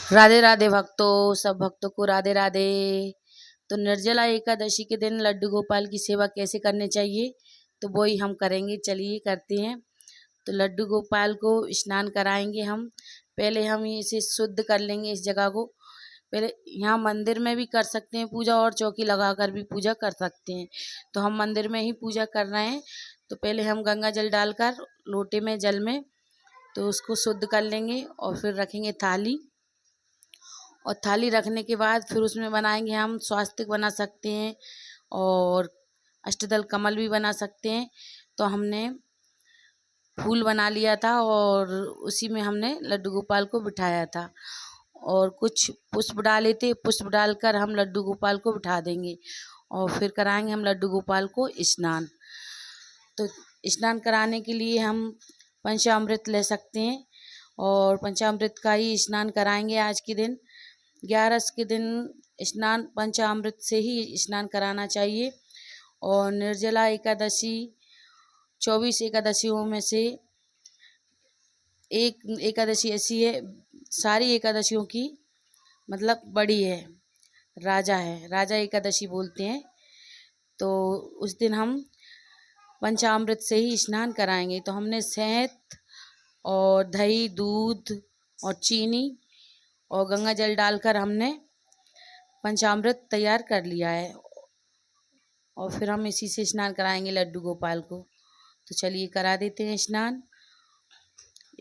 राधे राधे भक्तों, सब भक्तों को राधे राधे। तो निर्जला एकादशी के दिन लड्डू गोपाल की सेवा कैसे करनी चाहिए, तो वही हम करेंगे। चलिए करते हैं। तो लड्डू गोपाल को स्नान कराएंगे हम। पहले हम इसे शुद्ध कर लेंगे इस जगह को। पहले यहाँ मंदिर में भी कर सकते हैं पूजा, और चौकी लगाकर भी पूजा कर सकते हैं। तो हम मंदिर में ही पूजा कर रहे हैं। तो पहले हम गंगा जल डालकर लोटे में जल में तो उसको शुद्ध कर लेंगे, और फिर रखेंगे थाली। और थाली रखने के बाद फिर उसमें बनाएंगे हम स्वास्तिक बना सकते हैं, और अष्टदल कमल भी बना सकते हैं। तो हमने फूल बना लिया था, और उसी में हमने लड्डू गोपाल को बिठाया था। और कुछ पुष्प डाले थे, पुष्प डालकर हम लड्डू गोपाल को बिठा देंगे, और फिर कराएंगे हम लड्डू गोपाल को स्नान। तो स्नान कराने के लिए हम पंचामृत ले सकते हैं, और पंचामृत का ही स्नान कराएंगे आज के दिन। 11 के दिन स्नान पंचामृत से ही स्नान कराना चाहिए। और निर्जला एकादशी 24 एकादशियों में से एक एकादशी ऐसी है, सारी एकादशियों की मतलब बड़ी है, राजा है, राजा एकादशी बोलते हैं। तो उस दिन हम पंचामृत से ही स्नान कराएंगे। तो हमने शहद और दही, दूध और चीनी और गंगा जल डालकर हमने पंचामृत तैयार कर लिया है, और फिर हम इसी से स्नान कराएंगे लड्डू गोपाल को। तो चलिए करा देते हैं स्नान।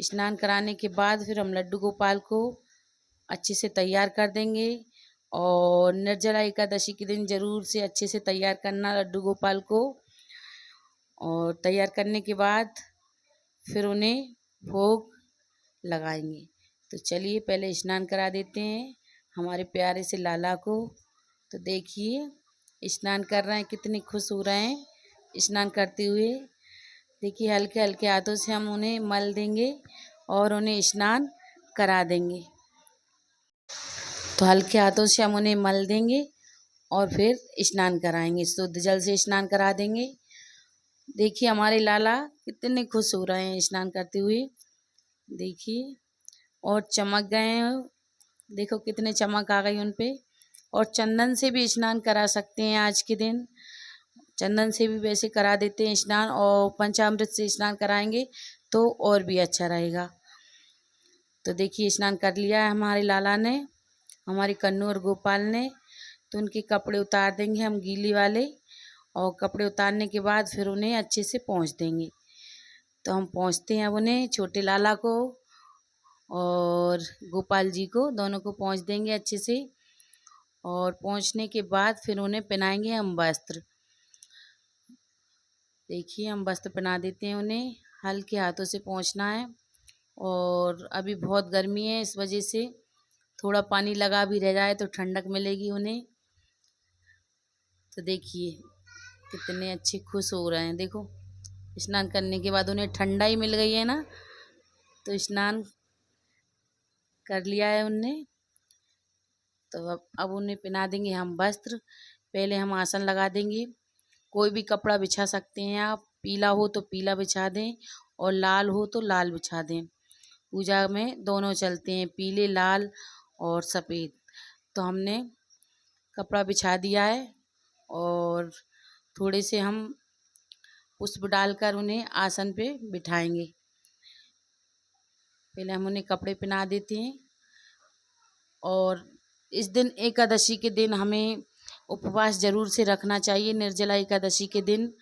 स्नान कराने के बाद फिर हम लड्डू गोपाल को अच्छे से तैयार कर देंगे। और निर्जला एकादशी के दिन ज़रूर से अच्छे से तैयार करना लड्डू गोपाल को। और तैयार करने के बाद फिर उन्हें भोग लगाएंगे। तो चलिए पहले स्नान करा देते हैं हमारे प्यारे से लाला को। तो देखिए स्नान कर रहे हैं, कितने खुश हो रहे हैं स्नान करते हुए। देखिए हल्के हल्के हाथों से हम उन्हें मल देंगे और उन्हें स्नान करा देंगे। तो हल्के हाथों से हम उन्हें मल देंगे और फिर स्नान कराएंगे, शुद्ध जल से स्नान करा देंगे। देखिए हमारे लाला कितने खुश हो रहे हैं स्नान करते हुए। देखिए और चमक गए हैं, देखो कितने चमक आ गई उन पे। और चंदन से भी स्नान करा सकते हैं आज के दिन, चंदन से भी वैसे करा देते हैं स्नान, और पंचामृत से स्नान कराएंगे तो और भी अच्छा रहेगा। तो देखिए स्नान कर लिया है हमारे लाला ने, हमारे कन्नू और गोपाल ने। तो उनके कपड़े उतार देंगे हम गीले वाले, और कपड़े उतारने के बाद फिर उन्हें अच्छे से पोंछ देंगे। तो हम पोंछते हैं अब उन्हें, छोटे लाला को और गोपाल जी को, दोनों को पोंछ देंगे अच्छे से। और पोंछने के बाद फिर उन्हें पहनाएंगे हम वस्त्र। देखिए हम वस्त्र पहना देते हैं उन्हें, हल्के हाथों से पोंछना है। और अभी बहुत गर्मी है, इस वजह से थोड़ा पानी लगा भी रह जाए तो ठंडक मिलेगी उन्हें। तो देखिए कितने अच्छे खुश हो रहे हैं। देखो स्नान करने के बाद उन्हें ठंडा ही मिल गई है ना, तो स्नान कर लिया है उनने। तो अब उन्हें पहना देंगे हम वस्त्र। पहले हम आसन लगा देंगे, कोई भी कपड़ा बिछा सकते हैं आप, पीला हो तो पीला बिछा दें और लाल हो तो लाल बिछा दें। पूजा में दोनों चलते हैं, पीले, लाल और सफ़ेद। तो हमने कपड़ा बिछा दिया है, और थोड़े से हम पुष्प डालकर उन्हें आसन पे बिठाएंगे। पहले हम उन्हें कपड़े पहना देते हैं। और इस दिन एकादशी के दिन हमें उपवास ज़रूर से रखना चाहिए, निर्जला एकादशी के दिन।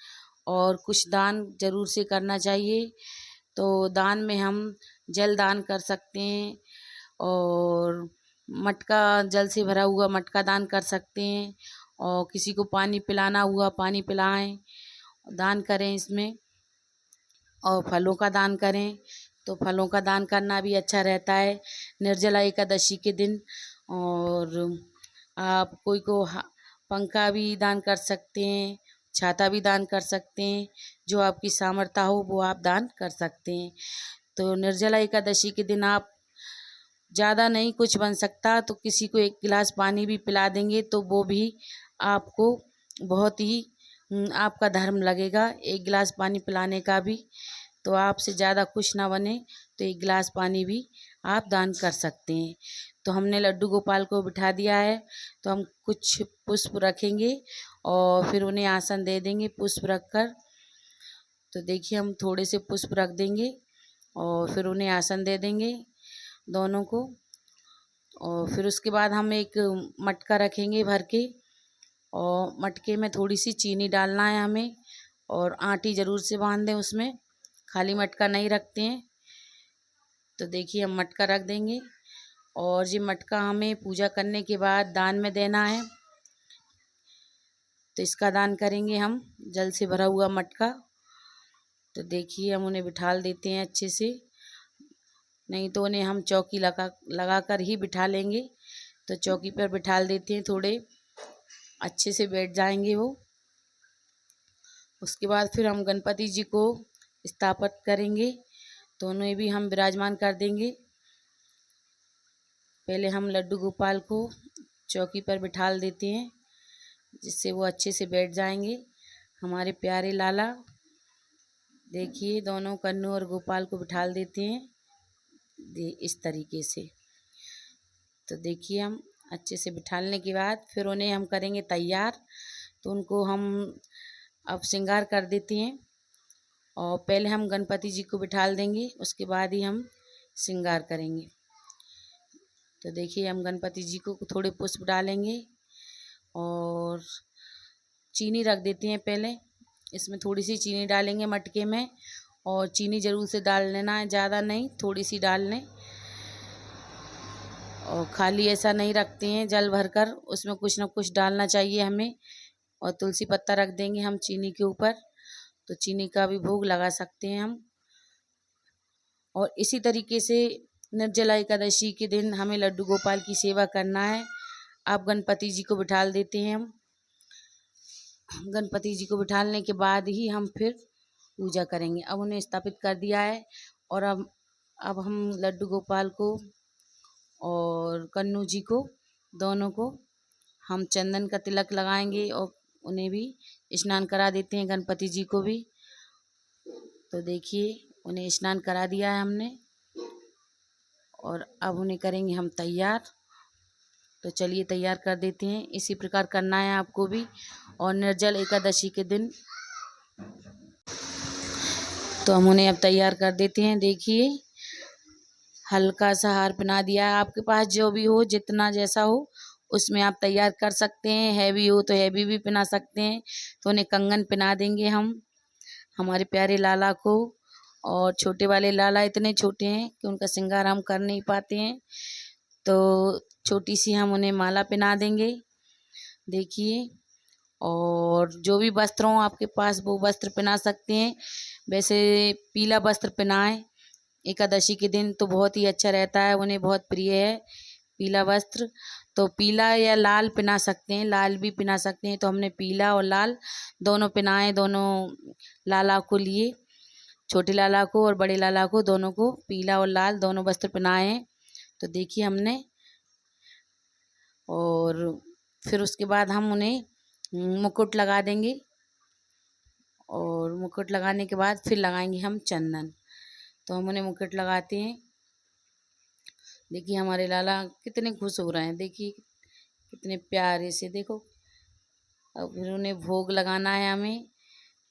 और कुछ दान ज़रूर से करना चाहिए। तो दान में हम जल दान कर सकते हैं, और मटका, जल से भरा हुआ मटका दान कर सकते हैं, और किसी को पानी पिलाना हुआ पानी पिलाएं, दान करें इसमें। और फलों का दान करें, तो फलों का दान करना भी अच्छा रहता है निर्जला एकादशी के दिन। और आप कोई को पंखा भी दान कर सकते हैं, छाता भी दान कर सकते हैं, जो आपकी सामर्थ्य हो वो आप दान कर सकते हैं। तो निर्जला एकादशी के दिन आप ज़्यादा नहीं कुछ बन सकता तो किसी को 1 गिलास पानी भी पिला देंगे तो वो भी आपको बहुत ही आपका धर्म लगेगा, 1 गिलास पानी पिलाने का भी। तो आपसे ज़्यादा कुछ ना बने तो 1 गिलास पानी भी आप दान कर सकते हैं। तो हमने लड्डू गोपाल को बिठा दिया है, तो हम कुछ पुष्प रखेंगे और फिर उन्हें आसन दे देंगे पुष्प रख कर। तो देखिए हम थोड़े से पुष्प रख देंगे और फिर उन्हें आसन दे देंगे दोनों को। और फिर उसके बाद हम एक मटका रखेंगे भर के, और मटके में थोड़ी सी चीनी डालना है हमें, और आटी ज़रूर से बांध दें उसमें, खाली मटका नहीं रखते हैं। तो देखिए हम मटका रख देंगे, और ये मटका हमें पूजा करने के बाद दान में देना है। तो इसका दान करेंगे हम, जल से भरा हुआ मटका। तो देखिए हम उन्हें बिठाल देते हैं अच्छे से, नहीं तो उन्हें हम चौकी लगा कर ही बिठा लेंगे। तो चौकी पर बिठाल देते हैं, थोड़े अच्छे से बैठ जाएंगे वो। उसके बाद फिर हम गणपति जी को स्थापित करेंगे, तो उन्हें भी हम विराजमान कर देंगे। पहले हम लड्डू गोपाल को चौकी पर बिठाल देते हैं, जिससे वो अच्छे से बैठ जाएंगे हमारे प्यारे लाला। देखिए दोनों कन्नू और गोपाल को बिठाल देते हैं इस तरीके से। तो देखिए हम अच्छे से बिठालने के बाद फिर उन्हें हम करेंगे तैयार। तो उनको हम अब श्रृंगार कर देते हैं, और पहले हम गणपति जी को बिठाल देंगे, उसके बाद ही हम श्रृंगार करेंगे। तो देखिए हम गणपति जी को थोड़े पुष्प डालेंगे और चीनी रख देते हैं पहले। इसमें थोड़ी सी चीनी डालेंगे मटके में, और चीनी ज़रूर से डाल लेना है, ज़्यादा नहीं, थोड़ी सी डाल लें। और खाली ऐसा नहीं रखते हैं जल भरकर, उसमें कुछ ना कुछ डालना चाहिए हमें। और तुलसी पत्ता रख देंगे हम चीनी के ऊपर, तो चीनी का भी भोग लगा सकते हैं हम। और इसी तरीके से निर्जला एकादशी के दिन हमें लड्डू गोपाल की सेवा करना है। आप गणपति जी को बिठाल देते हैं हम, गणपति जी को बिठालने के बाद ही हम फिर पूजा करेंगे। अब उन्हें स्थापित कर दिया है, और अब हम लड्डू गोपाल को और कन्नू जी को, दोनों को हम चंदन का तिलक लगाएंगे, और उन्हें भी स्नान करा देते हैं, गणपति जी को भी। तो देखिए उन्हें स्नान करा दिया है हमने, और अब उन्हें करेंगे हम तैयार। तो चलिए तैयार कर देते हैं, इसी प्रकार करना है आपको भी। और निर्जल एकादशी के दिन तो हम उन्हें अब तैयार कर देते हैं। देखिए हल्का सा हार पहना दिया है, आपके पास जो भी हो, जितना जैसा हो उसमें आप तैयार कर सकते हैं। हैवी हो तो हैवी भी पहना सकते हैं। तो उन्हें कंगन पहना देंगे हम हमारे प्यारे लाला को। और छोटे वाले लाला इतने छोटे हैं कि उनका श्रृंगार हम कर नहीं पाते हैं, तो छोटी सी हम उन्हें माला पहना देंगे। देखिए, और जो भी वस्त्र हो आपके पास वो वस्त्र पहना सकते हैं। वैसे पीला वस्त्र पहनाएं एकादशी के दिन तो बहुत ही अच्छा रहता है, उन्हें बहुत प्रिय है पीला वस्त्र। तो पीला या लाल पहना सकते हैं, लाल भी पहना सकते हैं। तो हमने पीला और लाल दोनों पहनाए, दोनों लाला को लिए, छोटे लाला को और बड़े लाला को, दोनों को पीला और लाल दोनों वस्त्र पहनाए हैं। तो देखिए हमने, और फिर उसके बाद हम उन्हें मुकुट लगा देंगे, और मुकुट लगाने के बाद फिर लगाएंगे हम चंदन। तो हम उन्हें मुकुट लगाते हैं। देखिए हमारे लाला कितने खुश हो रहे हैं, देखिए कितने प्यारे से, देखो। अब फिर उन्हें भोग लगाना है हमें,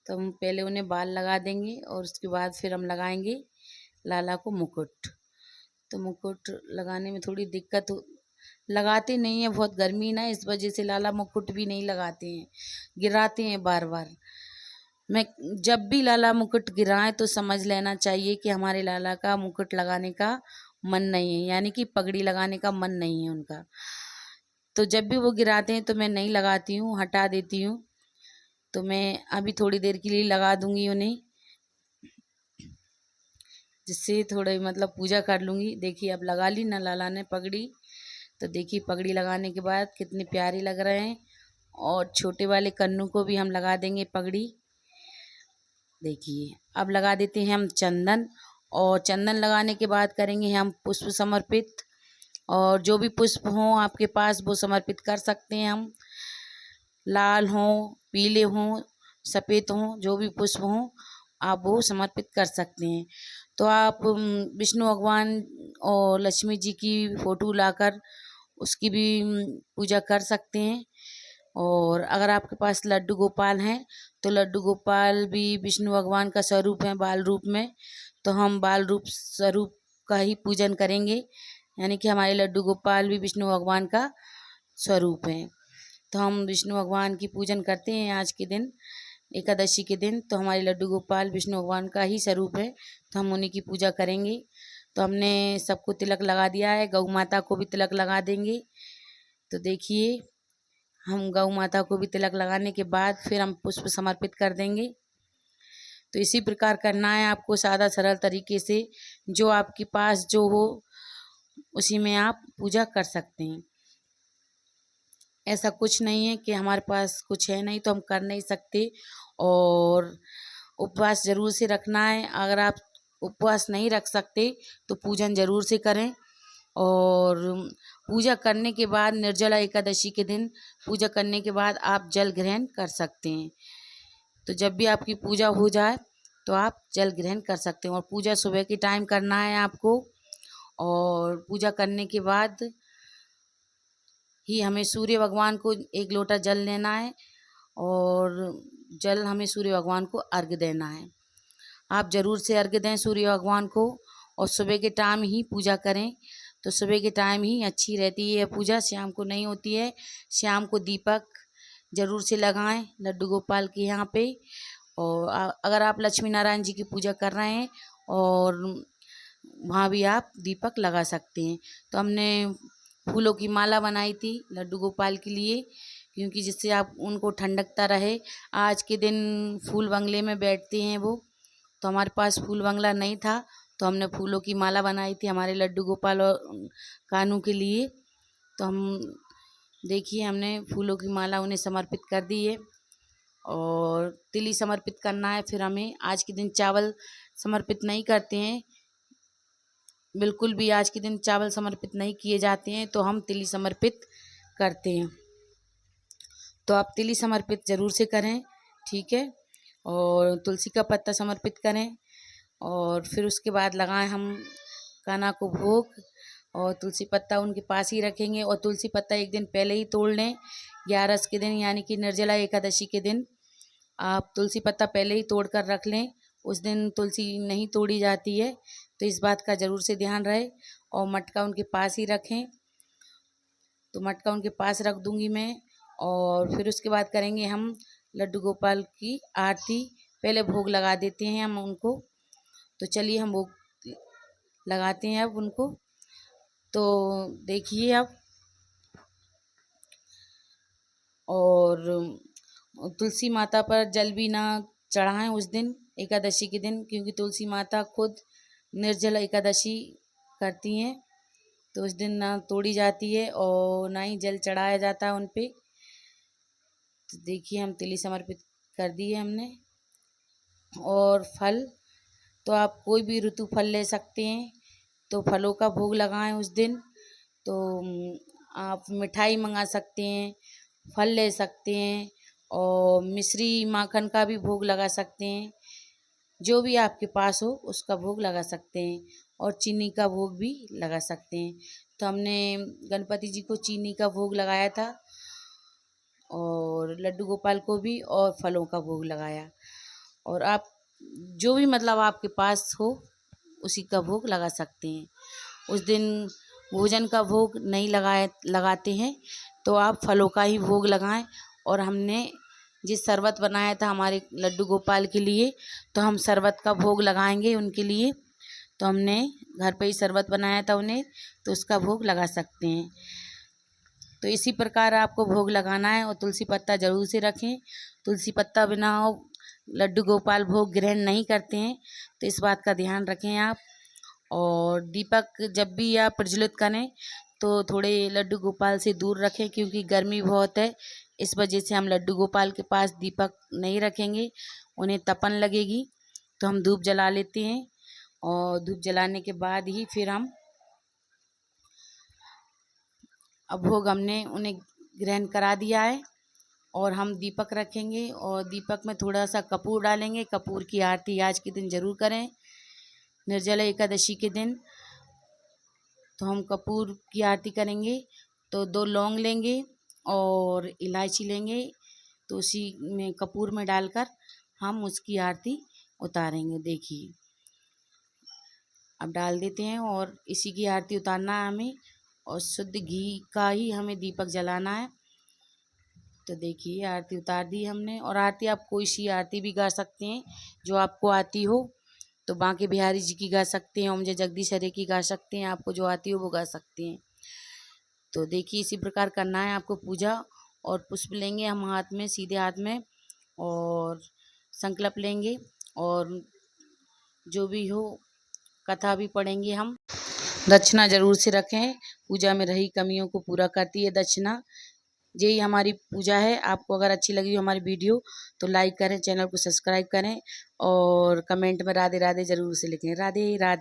तो हम पहले उन्हें बाल लगा देंगे, और उसके बाद फिर हम लगाएंगे लाला को मुकुट। तो मुकुट लगाने में थोड़ी दिक्कत लगाते नहीं है, बहुत गर्मी ना, इस वजह से लाला मुकुट भी नहीं लगाते हैं, गिराते हैं बार बार। मैं जब भी लाला मुकुट गिराएं तो समझ लेना चाहिए कि हमारे लाला का मुकुट लगाने का मन नहीं है, यानी कि पगड़ी लगाने का मन नहीं है उनका। तो जब भी वो गिराते हैं तो मैं नहीं लगाती हूँ, हटा देती हूँ। तो मैं अभी थोड़ी देर के लिए लगा दूंगी उन्हें, जिससे थोड़ा मतलब पूजा कर लूँगी। देखिए अब लगा ली ना लाला ने पगड़ी। तो देखिए पगड़ी लगाने के बाद कितने प्यारे लग रहे हैं। और छोटे वाले कन्नू को भी हम लगा देंगे पगड़ी। देखिए अब लगा देते हैं हम चंदन, और चंदन लगाने के बाद करेंगे हम पुष्प समर्पित। और जो भी पुष्प हों आपके पास वो समर्पित कर सकते हैं हम, लाल हों, पीले हों, सफ़ेद हों, जो भी पुष्प हों आप वो समर्पित कर सकते हैं। तो आप विष्णु भगवान और लक्ष्मी जी की फ़ोटो लाकर उसकी भी पूजा कर सकते हैं। और अगर आपके पास लड्डू गोपाल हैं तो लड्डू गोपाल भी विष्णु भगवान का स्वरूप है बाल रूप में, तो हम बाल रूप स्वरूप का ही पूजन करेंगे, यानी कि हमारे लड्डू गोपाल भी विष्णु भगवान का स्वरूप हैं। तो हम विष्णु भगवान की पूजन करते हैं आज के दिन, एकादशी के दिन। तो हमारे लड्डू गोपाल विष्णु भगवान का ही स्वरूप है, तो हम उन्हीं की पूजा करेंगे। तो हमने सबको तिलक लगा दिया है, गौ माता को भी तिलक लगा देंगे। तो देखिए, हम गौ माता को भी तिलक लगाने के बाद फिर हम पुष्प समर्पित कर देंगे। तो इसी प्रकार करना है आपको, सादा सरल तरीके से, जो आपके पास जो हो उसी में आप पूजा कर सकते हैं। ऐसा कुछ नहीं है कि हमारे पास कुछ है नहीं तो हम कर नहीं सकते। और उपवास ज़रूर से रखना है। अगर आप उपवास नहीं रख सकते तो पूजन ज़रूर से करें। और पूजा करने के बाद निर्जला एकादशी के दिन पूजा करने के बाद आप जल ग्रहण कर सकते हैं। तो जब भी आपकी पूजा हो जाए तो आप जल ग्रहण कर सकते हैं। और पूजा सुबह के टाइम करना है आपको। और पूजा करने के बाद ही हमें सूर्य भगवान को 1 लोटा जल लेना है और जल हमें सूर्य भगवान को अर्घ्य देना है। आप ज़रूर से अर्घ्य दें सूर्य भगवान को। और सुबह के टाइम ही पूजा करें, तो सुबह के टाइम ही अच्छी रहती है पूजा, शाम को नहीं होती है। शाम को दीपक ज़रूर से लगाएं लड्डू गोपाल के यहाँ पे। और अगर आप लक्ष्मी नारायण जी की पूजा कर रहे हैं और वहाँ भी आप दीपक लगा सकते हैं। तो हमने फूलों की माला बनाई थी लड्डू गोपाल के लिए, क्योंकि जिससे आप उनको ठंडकता रहे। आज के दिन फूल बंगले में बैठते हैं वो, तो हमारे पास फूल बंगला नहीं था, तो हमने फूलों की माला बनाई थी हमारे लड्डू गोपाल और कानू के लिए। तो हम देखिए, हमने फूलों की माला उन्हें समर्पित कर दी है। और तिली समर्पित करना है। फिर हमें आज के दिन चावल समर्पित नहीं करते हैं, बिल्कुल भी आज के दिन चावल समर्पित नहीं किए जाते हैं, तो हम तिली समर्पित करते हैं। तो आप तिली समर्पित ज़रूर से करें, ठीक है। और तुलसी का पत्ता समर्पित करें। और फिर उसके बाद लगाएं हम कान्हा को भोग। और तुलसी पत्ता उनके पास ही रखेंगे। और तुलसी पत्ता एक दिन पहले ही तोड़ लें, 11 के दिन, यानी कि निर्जला एकादशी के दिन आप तुलसी पत्ता पहले ही तोड़ कर रख लें। उस दिन तुलसी नहीं तोड़ी जाती है, तो इस बात का ज़रूर से ध्यान रहे। और मटका उनके पास ही रखें, तो मटका उनके पास रख दूंगी मैं। और फिर उसके बाद करेंगे हम लड्डू गोपाल की आरती। पहले भोग लगा देते हैं हम उनको। तो चलिए हम भोग लगाते हैं अब उनको। तो देखिए अब, और तुलसी माता पर जल भी ना चढ़ाएं उस दिन एकादशी के दिन, क्योंकि तुलसी माता खुद निर्जल एकादशी करती हैं, तो उस दिन ना तोड़ी जाती है और ना ही जल चढ़ाया जाता है उन पे। तो देखिए, हम तिली समर्पित कर दी है हमने। और फल, तो आप कोई भी ऋतु फल ले सकते हैं, तो फलों का भोग लगाएं उस दिन। तो आप मिठाई मंगा सकते हैं, फल ले सकते हैं, और मिश्री माखन का भी भोग लगा सकते हैं। जो भी आपके पास हो उसका भोग लगा सकते हैं। और चीनी का भोग भी लगा सकते हैं। तो हमने गणपति जी को चीनी का भोग लगाया था, और लड्डू गोपाल को भी, और फलों का भोग लगाया। और आप जो भी मतलब आपके पास हो उसी का भोग लगा सकते हैं। उस दिन भोजन का भोग नहीं लगाते हैं, तो आप फलों का ही भोग लगाएं। और हमने जिस शरबत बनाया था हमारे लड्डू गोपाल के लिए, तो हम शरबत का भोग लगाएंगे उनके लिए। तो हमने घर पे ही शरबत बनाया था उन्हें, तो उसका भोग लगा सकते हैं। तो इसी प्रकार आपको भोग लगाना है। और तुलसी पत्ता ज़रूर से रखें, तुलसी पत्ता बिना लड्डू गोपाल भोग ग्रहण नहीं करते हैं, तो इस बात का ध्यान रखें आप। और दीपक जब भी आप प्रज्वलित करें तो थोड़े लड्डू गोपाल से दूर रखें, क्योंकि गर्मी बहुत है। इस वजह से हम लड्डू गोपाल के पास दीपक नहीं रखेंगे, उन्हें तपन लगेगी। तो हम धूप जला लेते हैं, और धूप जलाने के बाद ही फिर हम अब भोग हमने उन्हें ग्रहण करा दिया है। और हम दीपक रखेंगे, और दीपक में थोड़ा सा कपूर डालेंगे। कपूर की आरती आज के दिन ज़रूर करें, निर्जला एकादशी के दिन तो हम कपूर की आरती करेंगे। तो 2 लौंग लेंगे और इलायची लेंगे, तो उसी में कपूर में डालकर हम उसकी आरती उतारेंगे। देखिए अब डाल देते हैं और इसी की आरती उतारना है हमें, और शुद्ध घी का ही हमें दीपक जलाना है। तो देखिए आरती उतार दी हमने। और आरती आप कोई सी आरती भी गा सकते हैं जो आपको आती हो। तो बांके बिहारी जी की गा सकते हैं, ओम जय जगदीश हरे की गा सकते हैं, आपको जो आती हो वो गा सकते हैं। तो देखिए इसी प्रकार करना है आपको पूजा। और पुष्प लेंगे हम हाथ में, सीधे हाथ में, और संकल्प लेंगे, और जो भी हो कथा भी पढ़ेंगे हम। दक्षिणा जरूर से रखें, पूजा में रही कमियों को पूरा करती है दक्षिणा। यही हमारी पूजा है। आपको अगर अच्छी लगी हो हमारी वीडियो तो लाइक करें, चैनल को सब्सक्राइब करें, और कमेंट में राधे राधे जरूर से लिखें। राधे राधे।